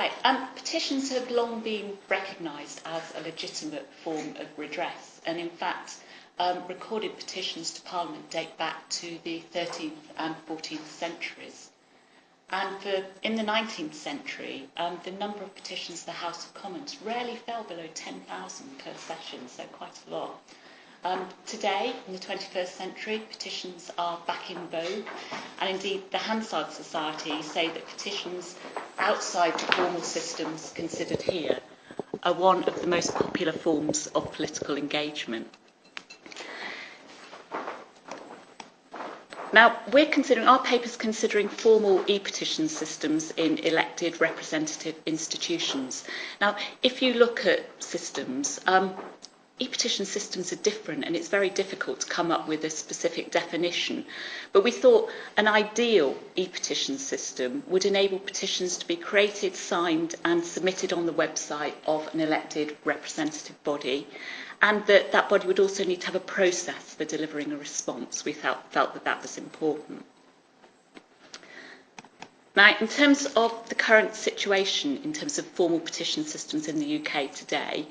Right, petitions have long been recognised as a legitimate form of redress, and in fact, recorded petitions to Parliament date back to the 13th and 14th centuries. And in the 19th century, the number of petitions to the House of Commons rarely fell below 10,000 per session, so quite a lot. Today, in the 21st century, petitions are back in vogue, and indeed the Hansard Society say that petitions outside the formal systems considered here are one of the most popular forms of political engagement. Now, our paper's considering formal e-petition systems in elected representative institutions. Now, if you look at systems, e-petition systems are different, and it's very difficult to come up with a specific definition. But we thought an ideal e-petition system would enable petitions to be created, signed and submitted on the website of an elected representative body, and that body would also need to have a process for delivering a response. We felt that was important. Now, in terms of the current situation, in terms of formal petition systems in the UK today,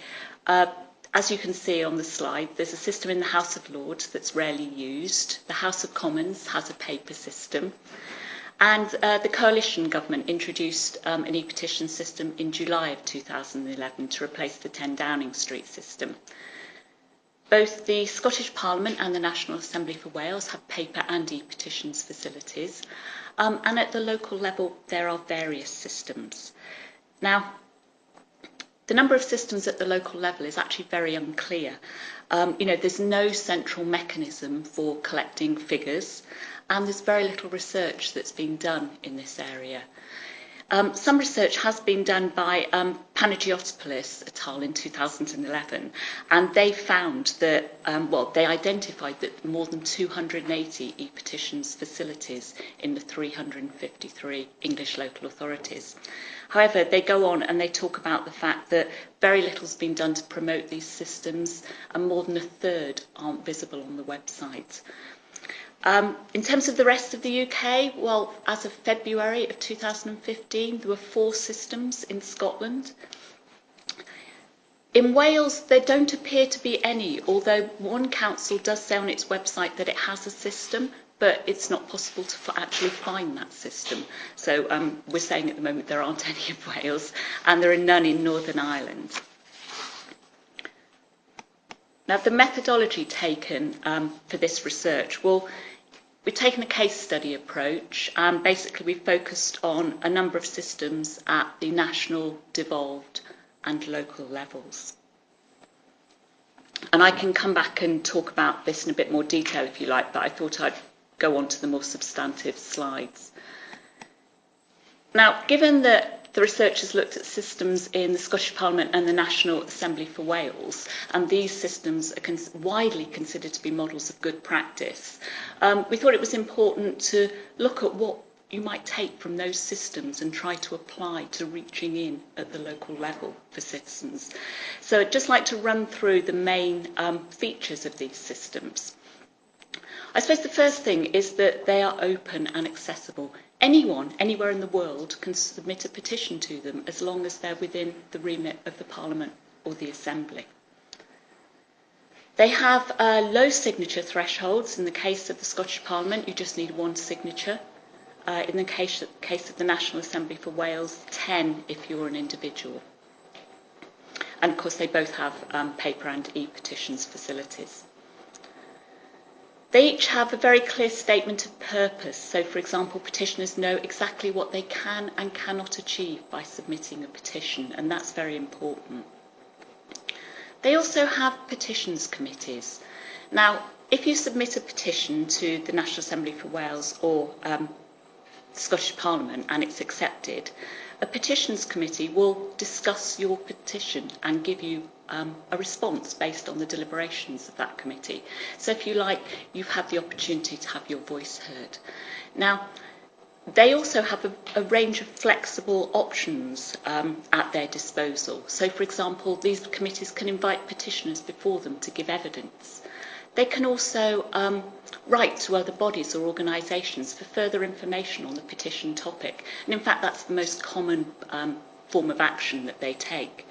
as you can see on the slide, there's a system in the House of Lords that's rarely used. The House of Commons has a paper system. And the coalition government introduced an e-petition system in July of 2011 to replace the 10 Downing Street system. Both the Scottish Parliament and the National Assembly for Wales have paper and e-petitions facilities. And at the local level, there are various systems. Now, the number of systems at the local level is actually very unclear. There's no central mechanism for collecting figures, and there's very little research that's been done in this area. Some research has been done by Panagiotopoulos et al. In 2011, and they found that, they identified that more than 280 e-petitions facilities in the 353 English local authorities. However, they go on and they talk about the fact that very little's been done to promote these systems, and more than a third aren't visible on the website. In terms of the rest of the UK, well, as of February of 2015, there were 4 systems in Scotland. In Wales, there don't appear to be any, although one council does say on its website that it has a system, but it's not possible to actually find that system. So we're saying at the moment there aren't any in Wales, and there are none in Northern Ireland. Now, the methodology taken for this research, well, we've taken a case study approach, and basically we focused on a number of systems at the national, devolved and local levels. And I can come back and talk about this in a bit more detail if you like, but I thought I'd go on to the more substantive slides. Now, given that the researchers looked at systems in the Scottish Parliament and the National Assembly for Wales, and these systems are widely considered to be models of good practice, we thought it was important to look at what you might take from those systems and try to apply to reaching in at the local level for citizens. So I'd just like to run through the main features of these systems. I suppose the first thing is that they are open and accessible. Anyone, anywhere in the world, can submit a petition to them as long as they're within the remit of the Parliament or the Assembly. They have low signature thresholds. In the case of the Scottish Parliament, you just need 1 signature. In the case of the National Assembly for Wales, 10 if you're an individual. And of course, they both have paper and e-petitions facilities. They each have a very clear statement of purpose. So, for example, petitioners know exactly what they can and cannot achieve by submitting a petition, and that's very important. They also have petitions committees. Now, if you submit a petition to the National Assembly for Wales or the Scottish Parliament and it's accepted, a petitions committee will discuss your petition and give you a response based on the deliberations of that committee. So if you like, you've had the opportunity to have your voice heard. Now, they also have a range of flexible options at their disposal. So, for example, these committees can invite petitioners before them to give evidence. They can also write to other bodies or organisations for further information on the petition topic. And in fact, that's the most common form of action that they take.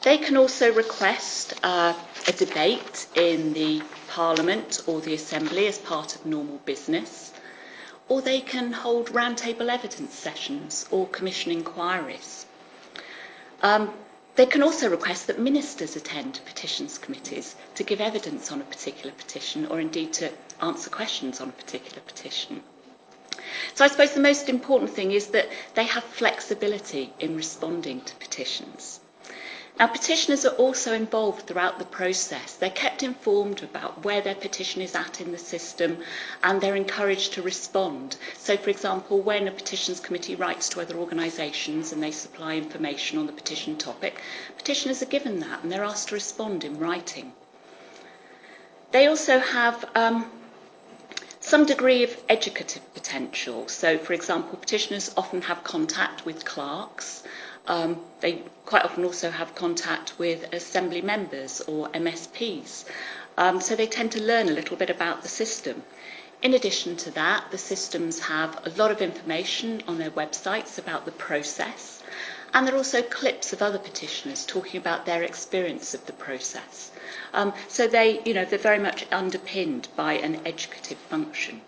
They can also request a debate in the Parliament or the Assembly as part of normal business, or they can hold roundtable evidence sessions or commission inquiries. They can also request that ministers attend petitions committees to give evidence on a particular petition, or indeed to answer questions on a particular petition. So I suppose the most important thing is that they have flexibility in responding to petitions. Now, petitioners are also involved throughout the process. They're kept informed about where their petition is at in the system, and they're encouraged to respond. So, for example, when a petitions committee writes to other organisations and they supply information on the petition topic, petitioners are given that and they're asked to respond in writing. They also have some degree of educative potential. So, for example, petitioners often have contact with clerks. They quite often also have contact with assembly members or MSPs. So they tend to learn a little bit about the system. In addition to that, the systems have a lot of information on their websites about the process, and there are also clips of other petitioners talking about their experience of the process. So they're very much underpinned by an educative function.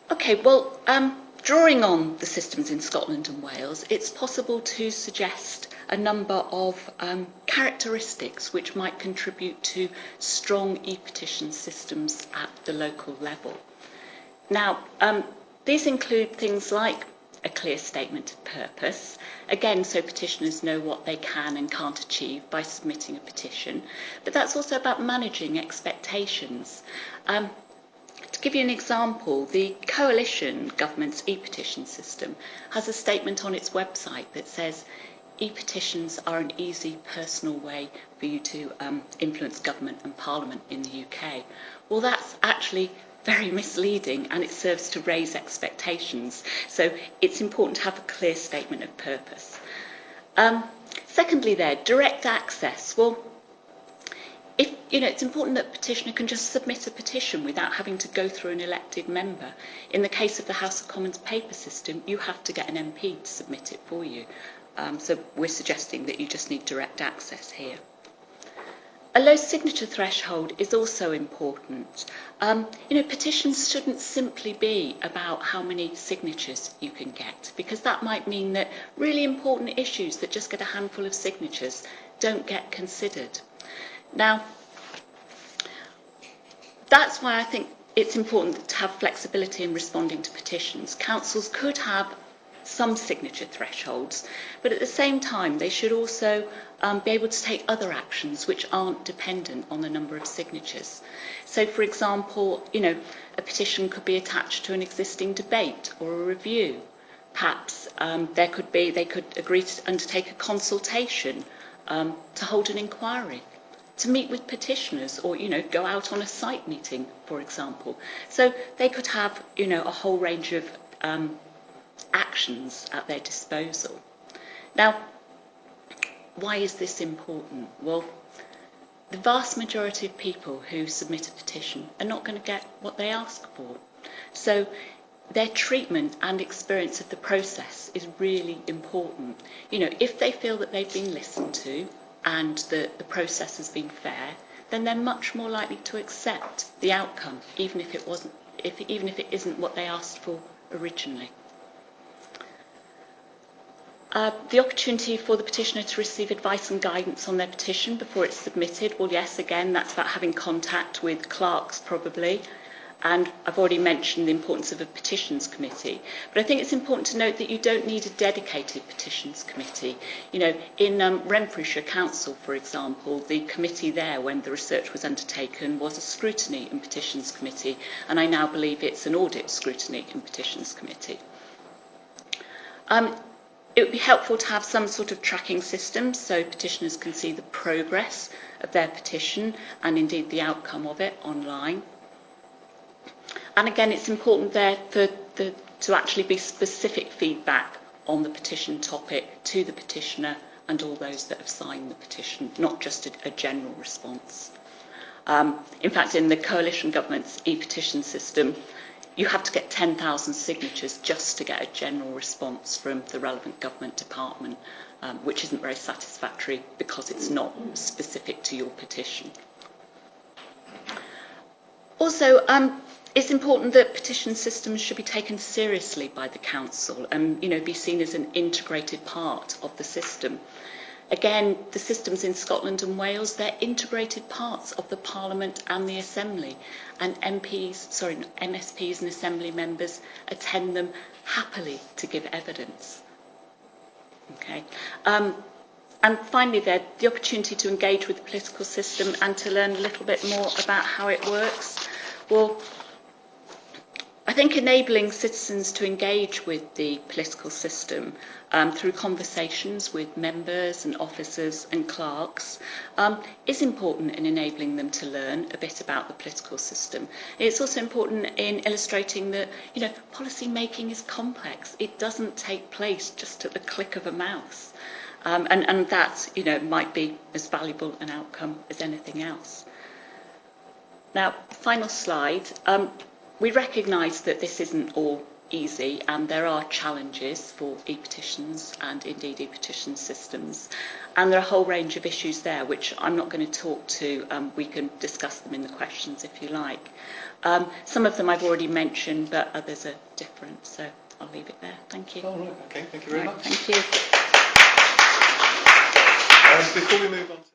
Okay, well, drawing on the systems in Scotland and Wales, it's possible to suggest a number of characteristics which might contribute to strong e-petition systems at the local level. Now, these include things like a clear statement of purpose, again, so petitioners know what they can and can't achieve by submitting a petition, but that's also about managing expectations. To give you an example, the coalition government's e-petition system has a statement on its website that says e-petitions are an easy, personal way for you to influence government and parliament in the UK. Well, that's actually very misleading, and it serves to raise expectations. So it's important to have a clear statement of purpose. Secondly, direct access. Well, it's important that a petitioner can just submit a petition without having to go through an elected member. In the case of the House of Commons paper system, you have to get an MP to submit it for you. So we're suggesting that you just need direct access here. A low signature threshold is also important. Petitions shouldn't simply be about how many signatures you can get, because that might mean that really important issues that just get a handful of signatures don't get considered. Now, that's why I think it's important to have flexibility in responding to petitions. Councils could have some signature thresholds, but at the same time they should also be able to take other actions which aren't dependent on the number of signatures. So, for example, a petition could be attached to an existing debate or a review. Perhaps they could agree to undertake a consultation, to hold an inquiry, to meet with petitioners, or go out on a site meeting, for example. So they could have a whole range of actions at their disposal. Now, why is this important? Well, the vast majority of people who submit a petition are not going to get what they ask for. So their treatment and experience of the process is really important. If they feel that they've been listened to and the process has been fair, then they're much more likely to accept the outcome, even if it isn't what they asked for originally. The opportunity for the petitioner to receive advice and guidance on their petition before it's submitted, well, yes, again, that's about having contact with clerks, probably. And I've already mentioned the importance of a petitions committee. But I think it's important to note that you don't need a dedicated petitions committee. In Renfrewshire Council, for example, the committee there, when the research was undertaken, was a scrutiny and petitions committee. And I now believe it's an audit, scrutiny and petitions committee. It would be helpful to have some sort of tracking system so petitioners can see the progress of their petition and indeed the outcome of it online. And again, it's important there to actually be specific feedback on the petition topic to the petitioner and all those that have signed the petition, not just a general response. In fact, in the coalition government's e-petition system, you have to get 10,000 signatures just to get a general response from the relevant government department, which isn't very satisfactory because it's not specific to your petition. Also, it's important that petition systems should be taken seriously by the Council and be seen as an integrated part of the system. Again, the systems in Scotland and Wales, they're integrated parts of the Parliament and the Assembly, and MSPs and Assembly members attend them happily to give evidence. Okay. And finally, the opportunity to engage with the political system and to learn a little bit more about how it works. Well, I think enabling citizens to engage with the political system through conversations with members and officers and clerks is important in enabling them to learn a bit about the political system. It's also important in illustrating that, policy making is complex. It doesn't take place just at the click of a mouse. And that, might be as valuable an outcome as anything else. Now, final slide. We recognise that this isn't all easy and there are challenges for e-petitions and indeed e-petition systems, and there are a whole range of issues there which I'm not going to talk to. We can discuss them in the questions if you like. Some of them I've already mentioned, but others are different, so I'll leave it there. Thank you. All right, okay, thank you very much. Thank you. Before we move on to